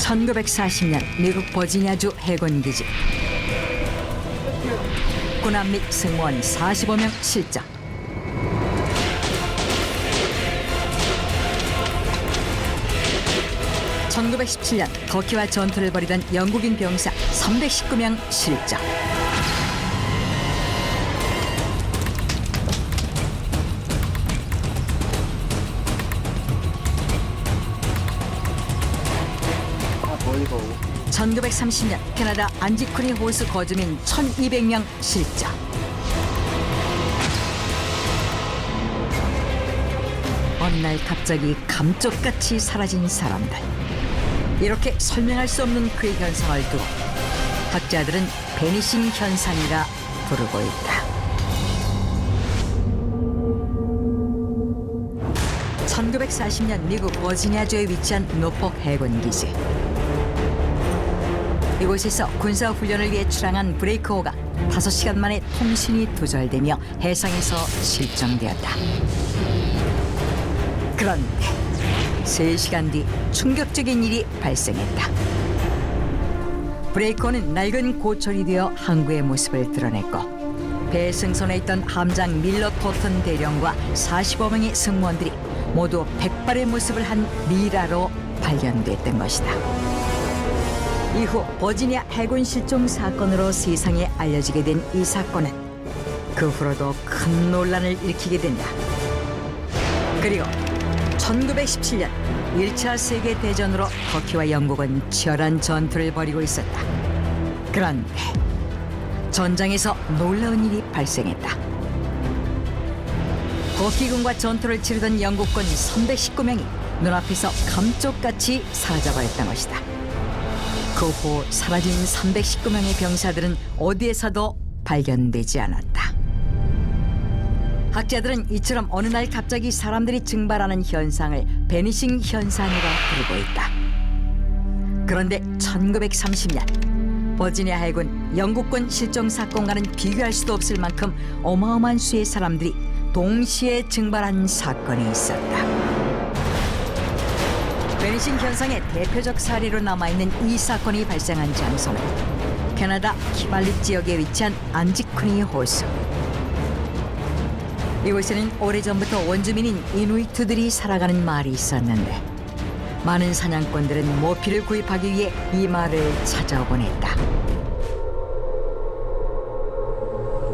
1940년 미국 버지니아주 해군기지. 군함 및 승무원 45명 실적. (1917년) 터키와 전투를 벌이던 영국인 병사 319명 실적. (1930년) 캐나다 안지쿠니 호수 거주민 1,200명 실적. 어느 날 갑자기 감쪽같이 사라진 사람들. 이렇게 설명할 수 없는 그의 현상을 두고 학자들은 베니싱 현상이라 부르고 있다. 1940년 미국 버지니아주에 위치한 노폭 해군기지. 이곳에서 군사훈련을 위해 출항한 브레이크호가 5시간 만에 통신이 두절되며 해상에서 실종되었다. 그런데 3시간 뒤 충격적인 일이 발생했다. 브레이크호는 낡은 고철이 되어 항구의 모습을 드러냈고 배 승선에 있던 함장 밀러 토튼 대령과 45명의 승무원들이 모두 백발의 모습을 한 미라로 발견됐던 것이다. 이후 버지니아 해군 실종 사건으로 세상에 알려지게 된 이 사건은 그 후로도 큰 논란을 일으키게 된다. 그리고 1917년 1차 세계대전으로 터키와 영국은 치열한 전투를 벌이고 있었다. 그런데 전장에서 놀라운 일이 발생했다. 터키군과 전투를 치르던 영국군 319명이 눈앞에서 감쪽같이 사라져버렸던 것이다. 그 후 사라진 319명의 병사들은 어디에서도 발견되지 않았다. 학자들은 이처럼 어느 날 갑자기 사람들이 증발하는 현상을 베니싱 현상이라 부르고 있다. 그런데 1930년 버지니아 해군 영국군 실종 사건과는 비교할 수도 없을 만큼 어마어마한 수의 사람들이 동시에 증발한 사건이 있었다. 베니싱 현상의 대표적 사례로 남아있는 이 사건이 발생한 장소는 캐나다 키발릭 지역에 위치한 안지쿠니 호수. 이곳에는 오래전부터 원주민인 이누이트들이 살아가는 마을이 있었는데 많은 사냥꾼들은 모피를 구입하기 위해 이 마을을 찾아오곤 했다.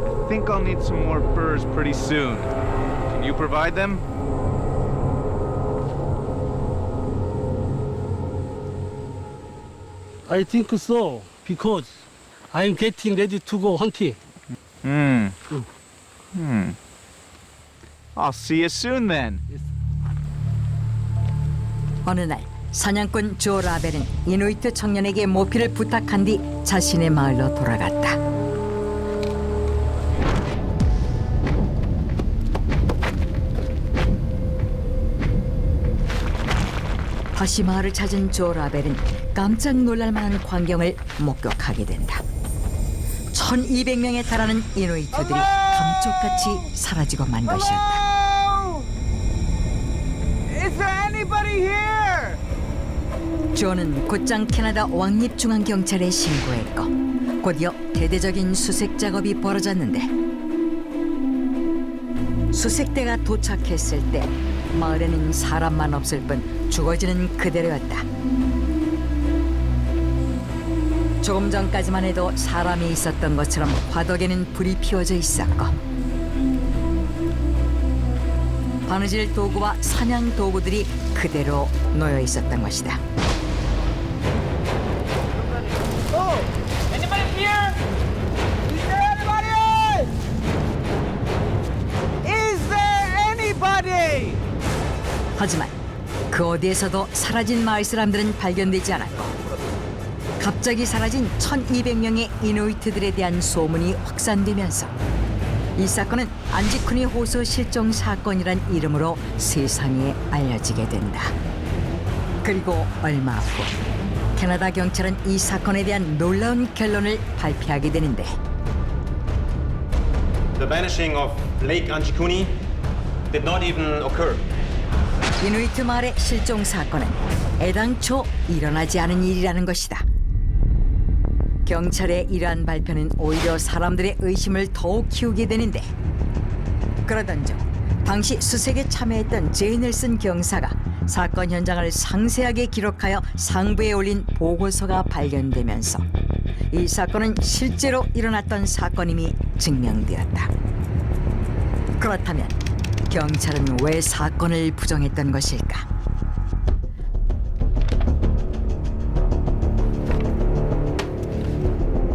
I think I'll need some more furs pretty soon. Can you provide them? I think so, because I'm getting ready to go hunting. I'll see you soon then. 어느 날 사냥꾼 조 라벨은 이누이트 청년에게 모피를 부탁한 뒤 자신의 마을로 돌아갔다. 다시 마을을 찾은 조 라벨은 깜짝 놀랄 만한 광경을 목격하게 된다. 1,200명에 달하는 이누이트들이 감쪽같이 사라지고 만 것이었다. Is there anybody here? 조는 곧장 캐나다 왕립중앙경찰에 신고했고 곧이어 대대적인 수색 작업이 벌어졌는데 수색대가 도착했을 때 마을에는 사람만 없을 뿐 주거지는 그대로였다. 조금 전까지만 해도 사람이 있었던 것처럼 화덕에는 불이 피워져 있었고 바느질 도구와 사냥 도구들이 그대로 놓여 있었던 것이다. Anybody here? Is there anybody? Is there anybody? 하지만 그 어디에서도 사라진 마을 사람들은 발견되지 않았고 갑자기 사라진 1,200명의 이누이트들에 대한 소문이 확산되면서 이 사건은 안지쿠니 호수 실종 사건이란 이름으로 세상에 알려지게 된다. 그리고 얼마 후 캐나다 경찰은 이 사건에 대한 놀라운 결론을 발표하게 되는데 The vanishing of Lake Anjikuni did not even occur. 이누이트 마을의 실종 사건은 애당초 일어나지 않은 일이라는 것이다. 경찰의 이러한 발표는 오히려 사람들의 의심을 더욱 키우게 되는데, 그러던 중 당시 수색에 참여했던 제이넬슨 경사가 사건 현장을 상세하게 기록하여 상부에 올린 보고서가 발견되면서 이 사건은 실제로 일어났던 사건임이 증명되었다. 그렇다면 경찰은 왜 사건을 부정했던 것일까?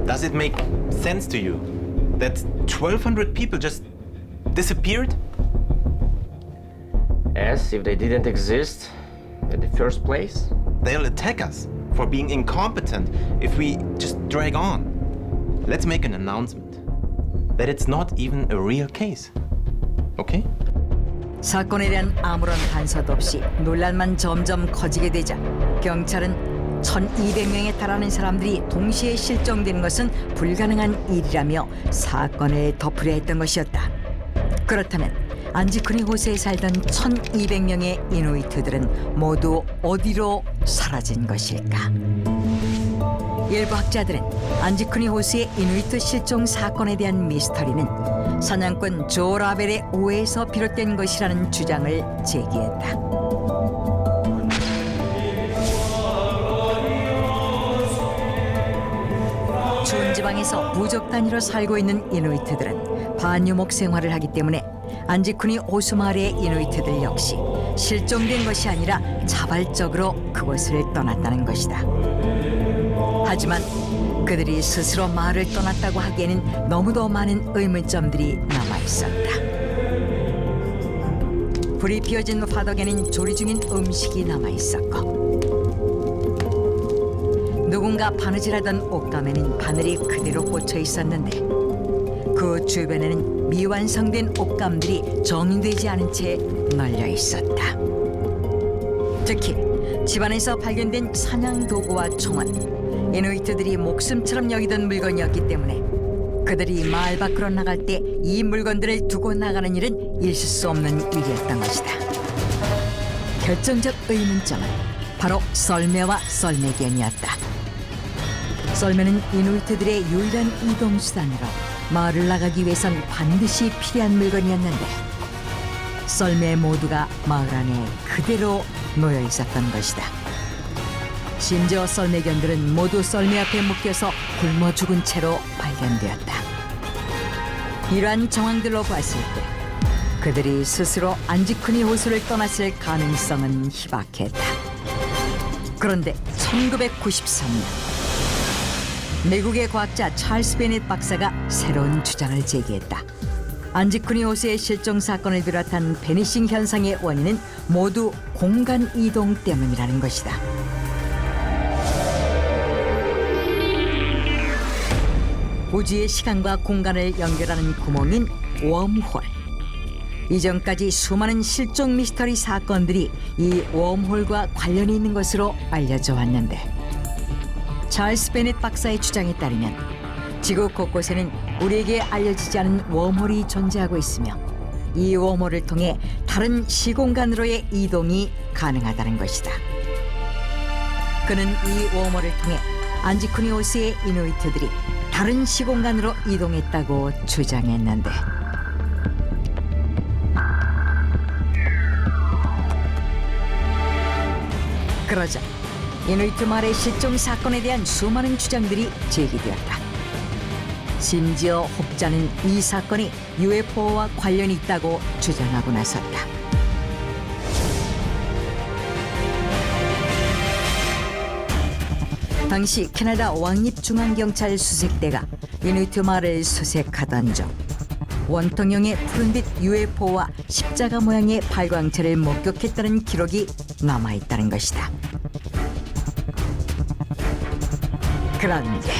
Does it make sense to you that 1,200 people just disappeared? As if they didn't exist in the first place? They'll attack us for being incompetent if we just drag on. Let's make an announcement that it's not even a real case. Okay? 사건에 대한 아무런 단서도 없이 논란만 점점 커지게 되자 경찰은 1,200명에 달하는 사람들이 동시에 실종되는 것은 불가능한 일이라며 사건을 덮으려 했던 것이었다. 그렇다면 안지쿠니 호수에 살던 1,200명의 이누이트들은 모두 어디로 사라진 것일까? 일부 학자들은 안지쿠니 호수의 이누이트 실종 사건에 대한 미스터리는 사냥꾼 조 라벨의 오해에서 비롯된 것이라는 주장을 제기했다. 추운 지방에서 부족 단위로 살고 있는 이누이트들은 반유목 생활을 하기 때문에 안지쿠니 호수 마을의 이누이트들 역시 실종된 것이 아니라 자발적으로 그곳을 떠났다는 것이다. 하지만 그들이 스스로 마을을 떠났다고 하기에는 너무도 많은 의문점들이 남아있었다. 불이 피어진 화덕에는 조리 중인 음식이 남아있었고, 누군가 바느질하던 옷감에는 바늘이 그대로 꽂혀 있었는데 그 주변에는 미완성된 옷감들이 정리되지 않은 채 널려 있었다. 특히 집안에서 발견된 사냥 도구와 총은 이누이트들이 목숨처럼 여기던 물건이었기 때문에 그들이 마을 밖으로 나갈 때 이 물건들을 두고 나가는 일은 있을 수 없는 일이었던 것이다. 결정적 의문점은 바로 썰매와 썰매견이었다. 썰매는 이누이트들의 유일한 이동수단으로 마을을 나가기 위해선 반드시 필요한 물건이었는데 썰매 모두가 마을 안에 그대로 놓여 있었던 것이다. 심지어 썰매견들은 모두 썰매 앞에 묶여서 굶어 죽은 채로 발견되었다. 이러한 정황들로 봤을 때 그들이 스스로 안지쿠니 호수를 떠났을 가능성은 희박했다. 그런데 1993년 미국의 과학자 찰스 베넷 박사가 새로운 주장을 제기했다. 안지쿠니 호수의 실종 사건을 비롯한 베니싱 현상의 원인은 모두 공간 이동 때문이라는 것이다. 우주의 시간과 공간을 연결하는 구멍인 웜홀. 이전까지 수많은 실종 미스터리 사건들이 이 웜홀과 관련이 있는 것으로 알려져 왔는데 찰스 베넷 박사의 주장에 따르면 지구 곳곳에는 우리에게 알려지지 않은 웜홀이 존재하고 있으며 이 웜홀을 통해 다른 시공간으로의 이동이 가능하다는 것이다. 그는 이 웜홀을 통해 안지쿠니 호수의 이누이트들이 다른 시공간으로 이동했다고 주장했는데 그러자 이누이트 마을의 실종 사건에 대한 수많은 주장들이 제기되었다. 심지어 혹자는 이 사건이 UFO와 관련이 있다고 주장하고 나섰다. 당시 캐나다 왕립중앙경찰 수색대가 이누이트 마을을 수색하던 중 원통형의 푸른빛 UFO와 십자가 모양의 발광체를 목격했다는 기록이 남아있다는 것이다. 그런데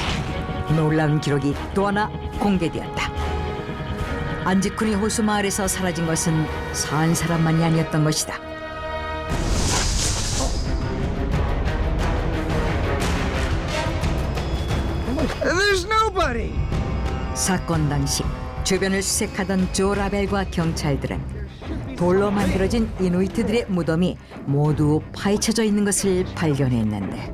놀라운 기록이 또 하나 공개되었다. 안지쿠니 호수 마을에서 사라진 것은 산 사람만이 아니었던 것이다. There's nobody! 사건 당시 주변을 수색하던 조 라벨과 경찰들은 돌로 만들어진 이누이트들의 무덤이 모두 파헤쳐져 있는 것을 발견했는데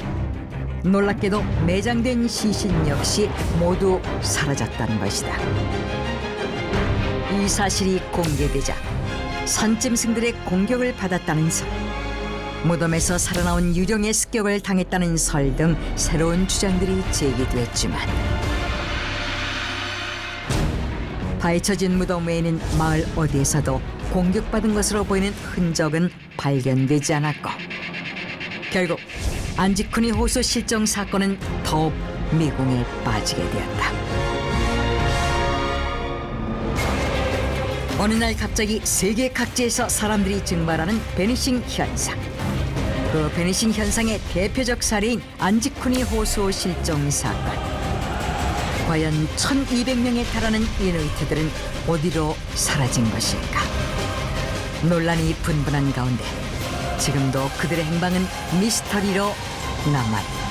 놀랍게도 매장된 시신 역시 모두 사라졌다는 것이다. 이 사실이 공개되자 산짐승들의 공격을 받았다는 설, 무덤에서 살아나온 유령의 습격을 당했다는 설 등 새로운 주장들이 제기됐지만 파헤쳐진 무덤 외에는 마을 어디에서도 공격받은 것으로 보이는 흔적은 발견되지 않았고 결국 안지쿠니 호수 실종 사건은 더욱 미궁에 빠지게 되었다. 어느 날 갑자기 세계 각지에서 사람들이 증발하는 베니싱 현상. 그 베니싱 현상의 대표적 사례인 안지쿠니 호수 실종 사건. 과연 1200명에 달하는 이누이트들은 어디로 사라진 것일까? 논란이 분분한 가운데 지금도 그들의 행방은 미스터리로 남아있다.